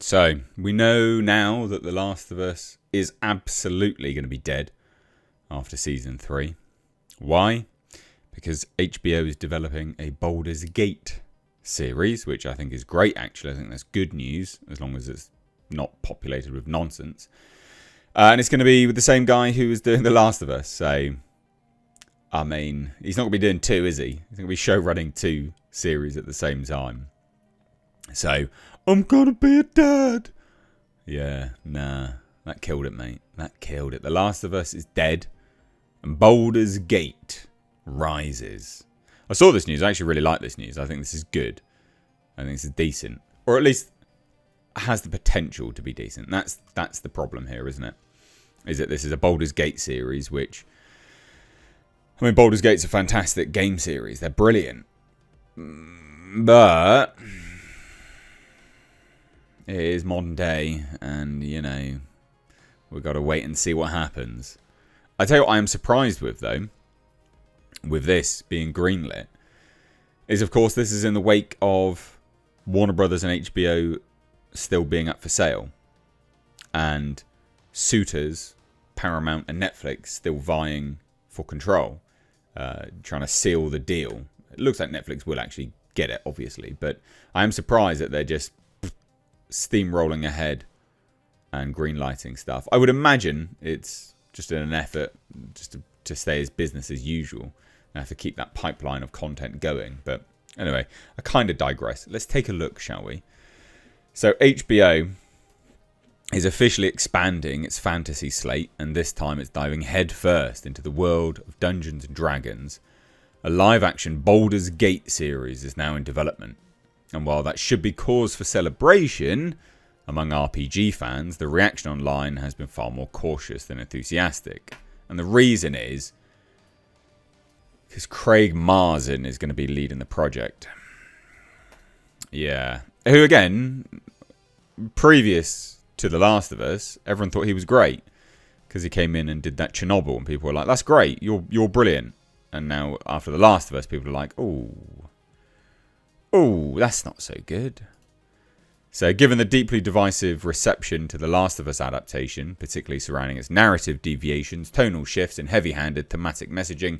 So, we know now that The Last of Us is absolutely going to be dead after Season 3. Why? Because HBO is developing a Baldur's Gate series, which I think is great, actually. I think that's good news, as long as it's not populated with nonsense. And it's going to be with the same guy who was doing The Last of Us. So, I mean, he's not going to be doing 2, is he? He's going to be showrunning 2 series at the same time. So, I'm going to be a dad. Yeah, nah. That killed it, mate. That killed it. The Last of Us is dead. And Baldur's Gate rises. I saw this news. I actually really like this news. I think this is good. I think this is decent. Or at least has the potential to be decent. That's the problem here, isn't it? Is that this is a Baldur's Gate series, which... I mean, Baldur's Gate's a fantastic game series. They're brilliant. But... it is modern day, and, you know, we've got to wait and see what happens. I tell you what I am surprised with, though, with this being greenlit, is, of course, this is in the wake of Warner Brothers and HBO still being up for sale. And suitors, Paramount and Netflix, still vying for control, trying to seal the deal. It looks like Netflix will actually get it, obviously, but I am surprised that they're just steamrolling ahead and greenlighting stuff. I would imagine it's just in an effort just to stay as business as usual. They have to keep that pipeline of content going. But anyway, I kind of digress. Let's take a look, shall we? So HBO is officially expanding its fantasy slate, and this time it's diving headfirst into the world of Dungeons & Dragons. A live-action Baldur's Gate series is now in development. And while that should be cause for celebration among RPG fans, the reaction online has been far more cautious than enthusiastic. And the reason is because Craig Mazin is going to be leading the project. Yeah. Who, again, previous to The Last of Us, everyone thought he was great because he came in and did that Chernobyl, and people were like, that's great, you're brilliant. And now, after The Last of Us, people are like, oh, that's not so good. So, given the deeply divisive reception to The Last of Us adaptation, particularly surrounding its narrative deviations, tonal shifts, and heavy-handed thematic messaging,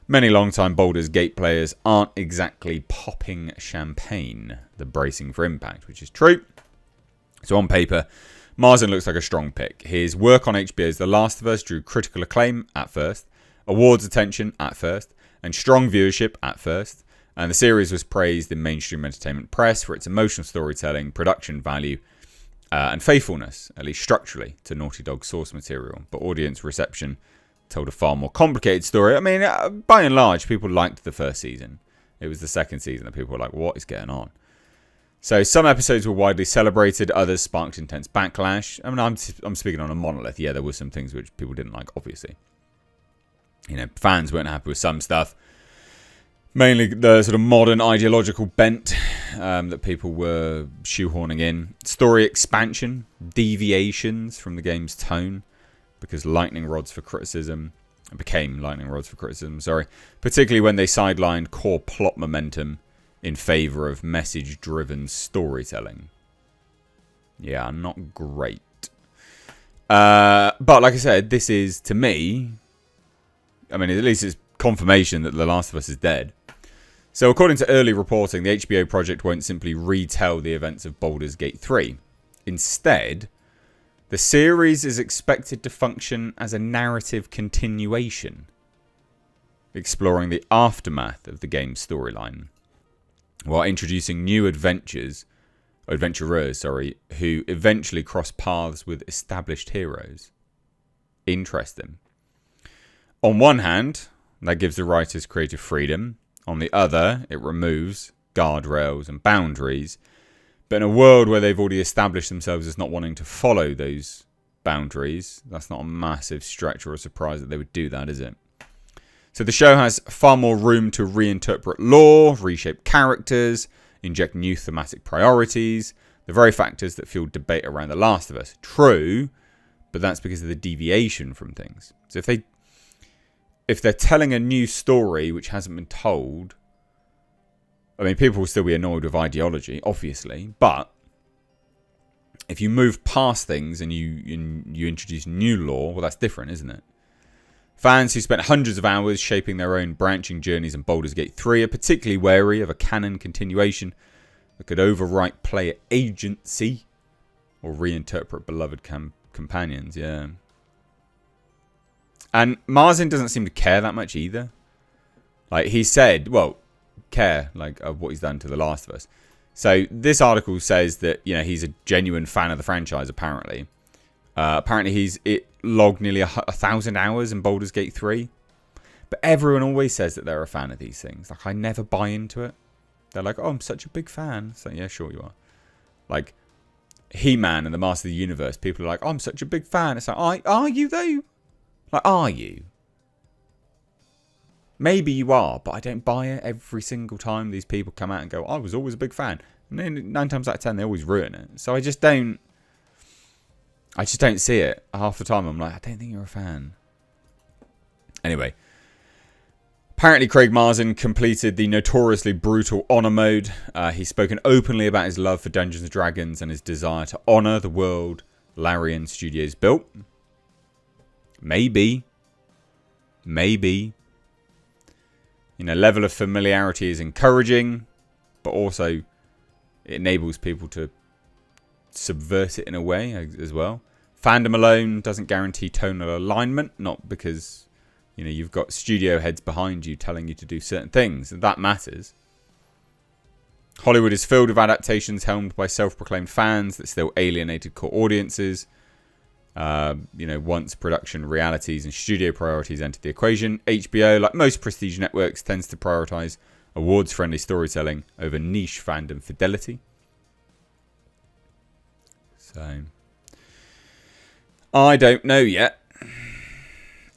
many long-time Baldur's Gate players aren't exactly popping champagne. They're bracing for impact, which is true. So, on paper, Marsden looks like a strong pick. His work on HBO's The Last of Us drew critical acclaim at first, awards attention at first, and strong viewership at first. And the series was praised in mainstream entertainment press for its emotional storytelling, production value, and faithfulness, at least structurally, to Naughty Dog's source material. But audience reception told a far more complicated story. I mean, by and large, people liked the first season. It was the second season that people were like, what is going on? So some episodes were widely celebrated, others sparked intense backlash. I mean, I'm speaking on a monolith. Yeah, there were some things which people didn't like, obviously. You know, fans weren't happy with some stuff. Mainly the sort of modern ideological bent that people were shoehorning in. Story expansion, deviations from the game's tone, because became lightning rods for criticism, particularly when they sidelined core plot momentum in favour of message-driven storytelling. Yeah, not great. But like I said, this is, to me, I mean, at least it's confirmation that The Last of Us is dead. So according to early reporting, the HBO project won't simply retell the events of Baldur's Gate 3. Instead, the series is expected to function as a narrative continuation, exploring the aftermath of the game's storyline, while introducing new adventurers, who eventually cross paths with established heroes. Interesting. On one hand, that gives the writers creative freedom. On the other, it removes guardrails and boundaries. But in a world where they've already established themselves as not wanting to follow those boundaries, that's not a massive stretch or a surprise that they would do that, is it? So the show has far more room to reinterpret lore, reshape characters, inject new thematic priorities, the very factors that fueled debate around The Last of Us. True, but that's because of the deviation from things. So if they're telling a new story which hasn't been told, I mean, people will still be annoyed with ideology, obviously, but If you move past things and you introduce new lore, well, that's different, isn't it? Fans who spent hundreds of hours shaping their own branching journeys in Baldur's Gate 3 are particularly wary of a canon continuation that could overwrite player agency or reinterpret beloved companions, yeah. And Marzin doesn't seem to care that much either. Like, he said, well, care, like, of what he's done to The Last of Us. So, this article says that, you know, he's a genuine fan of the franchise, apparently. Apparently, he's logged nearly 1,000 hours in Baldur's Gate 3. But everyone always says that they're a fan of these things. Like, I never buy into it. They're like, oh, I'm such a big fan. So, yeah, sure you are. Like, He-Man and the Master of the Universe, people are like, oh, I'm such a big fan. It's like, are you, though? Like, are you? Maybe you are, but I don't buy it every single time these people come out and go, I was always a big fan. And then 9 times out of 10, they always ruin it. So I just don't see it. Half the time, I'm like, I don't think you're a fan. Anyway. Apparently, Craig Mazin completed the notoriously brutal Honor mode. He's spoken openly about his love for Dungeons & Dragons and his desire to honour the world Larian Studios built. Maybe. You know, level of familiarity is encouraging, but also it enables people to subvert it in a way as well. Fandom alone doesn't guarantee tonal alignment, not because, you know, you've got studio heads behind you telling you to do certain things, and that matters. Hollywood is filled with adaptations helmed by self-proclaimed fans that still alienated core audiences. You know, once production realities and studio priorities entered the equation, HBO, like most prestige networks, tends to prioritize awards-friendly storytelling over niche fandom fidelity. So, I don't know yet.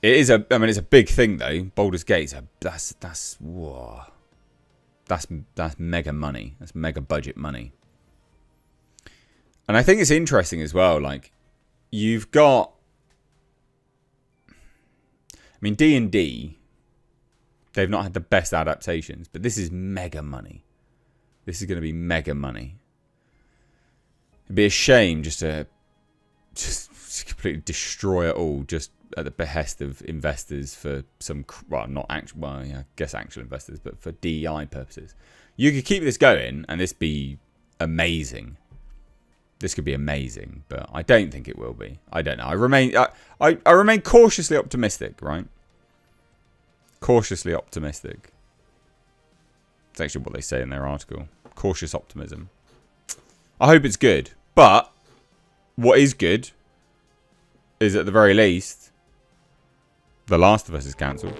It is a, I mean, it's a big thing though. Baldur's Gate, that's mega money. That's mega budget money. And I think it's interesting as well, like, you've got, I mean, D&D, they've not had the best adaptations, but this is mega money. This is going to be mega money. It'd be a shame just to completely destroy it all, just at the behest of investors for some, well, not actual, well, yeah, I guess actual investors, but for DEI purposes. You could keep this going, and this be amazing. This could be amazing, but I don't think it will be. I don't know. I remain cautiously optimistic, right? Cautiously optimistic. It's actually what they say in their article. Cautious optimism. I hope it's good. But what is good is, at the very least, The Last of Us is cancelled.